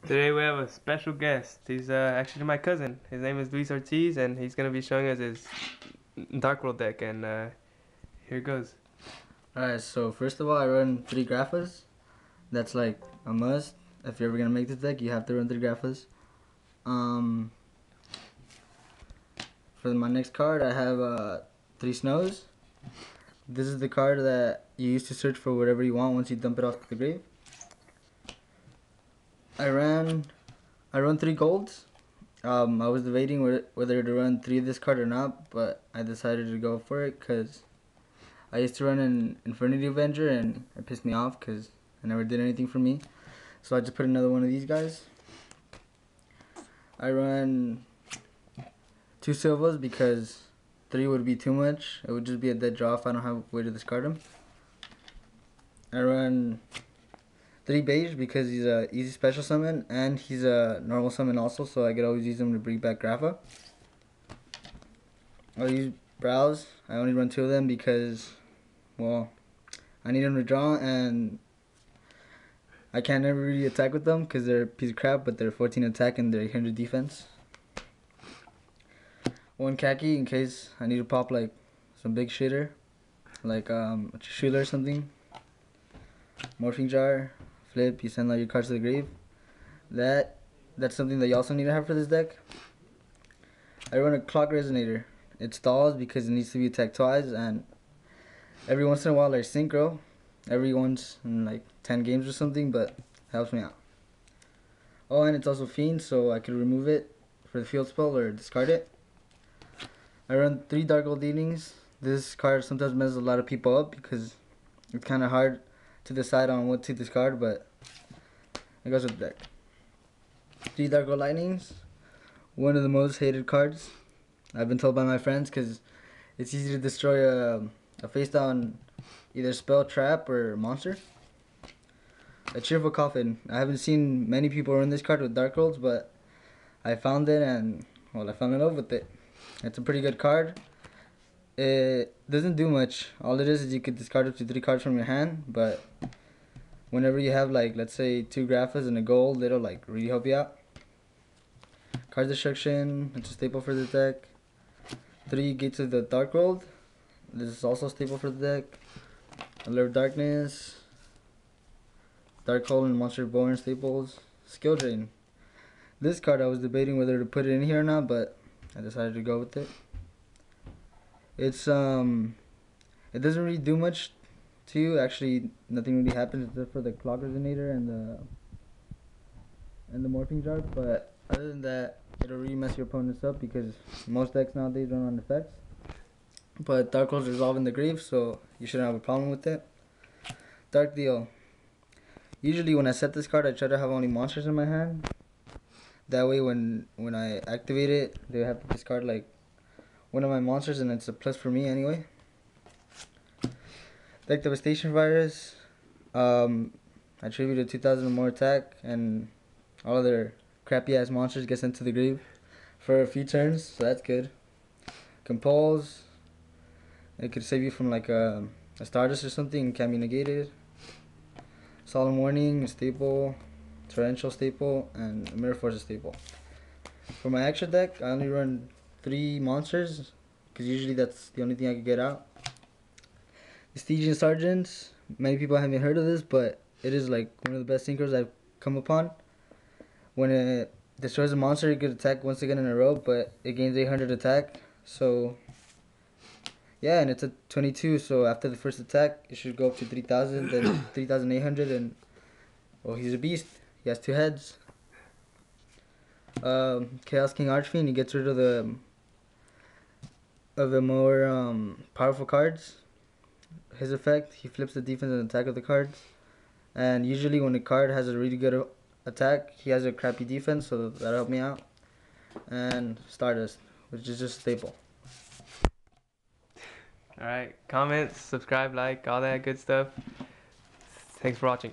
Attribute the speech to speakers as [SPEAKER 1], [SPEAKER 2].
[SPEAKER 1] Today we have a special guest. He's actually my cousin. His name is Luis Ortiz, and he's gonna be showing us his Dark World deck. And here it goes.
[SPEAKER 2] Alright, so first of all, I run 3 Graphas. That's like a must. If you're ever gonna make this deck, you have to run 3 Graphas. For my next card, I have 3 Snows. This is the card that you use to search for whatever you want once you dump it off to the grave. I run 3 Golds. I was debating whether to run 3 of this card or not, but I decided to go for it because I used to run an Infinity Avenger and it pissed me off because it never did anything for me. So I just put another one of these guys. I run 2 Silvas because 3 would be too much. It would just be a dead draw if I don't have a way to discard him. I run 3 Beige because he's a easy special summon and he's a normal summon also, so I could always use him to bring back Grapha. I'll use Browse. I only run 2 of them because, well, I need him to draw and I can't never really attack with them because they're a piece of crap, but they're 14 attack and they're 800 defense. 1 Khaki in case I need to pop like some big shitter, like a Chishula or something. Morphing Jar, flip, you send all your cards to the grave. That's something that you also need to have for this deck. I run a Clock Resonator. It stalls because it needs to be attacked twice, and every once in a while I synchro. Every once in like 10 games or something, but it helps me out. Oh, and it's also Fiend, so I could remove it for the field spell or discard it. I run 3 Dark Gold Evenings. This card sometimes messes a lot of people up because it's kind of hard to decide on what to discard, but it goes with the deck. 3 Dark Gold Lightnings. One of the most hated cards, I've been told by my friends, because it's easy to destroy a face down either spell, trap, or monster. A Cheerful Coffin. I haven't seen many people run this card with Dark Rolls, but I found it and, well, I fell in love with it. It's a pretty good card. It doesn't do much. All it is you could discard up to 3 cards from your hand, but whenever you have, like, let's say 2 Graphas and a gold, it'll like really help you out. Card Destruction, it's a staple for the deck. 3 Gates of the Dark World. This is also a staple for the deck. Allure of Darkness. Dark Hole and Monster Born staples. Skill Drain. This card I was debating whether to put it in here or not, but I decided to go with it. It's it doesn't really do much to you. Actually, nothing really happens except for the Clock Resonator and the Morphing Jar, but other than that, it'll really mess your opponents up because most decks nowadays run on effects. But Dark Holes resolve in the grave, so you shouldn't have a problem with it. Dark Deal. Usually when I set this card, I try to have only monsters in my hand. That way when I activate it, they have to discard like one of my monsters, and it's a plus for me anyway. Deck Devastation Virus. I tribute a 2000 or more attack, and all of their crappy ass monsters get sent to the grave for a few turns, so that's good. Compulse. It could save you from like a Stardust or something, can be negated. Solemn Warning, a staple. Torrential staple, and Mirror Force a staple. For my extra deck, I only run 3 monsters because usually that's the only thing I could get out. The Stygian Sergeants. Many people haven't heard of this, but it is like one of the best synchros I've come upon. When it destroys a monster, it could attack once again in a row, but it gains 800 attack. So yeah, and it's a 22, so after the first attack, it should go up to 3000, then 3800, and well, he's a beast. He has 2 heads. Chaos King Archfiend, he gets rid of the more powerful cards. His effect, he flips the defense and attack of the cards. And usually when a card has a really good attack, he has a crappy defense, so that'll help me out. And Stardust, which is just a staple.
[SPEAKER 1] Alright, comment, subscribe, like, all that good stuff. Thanks for watching.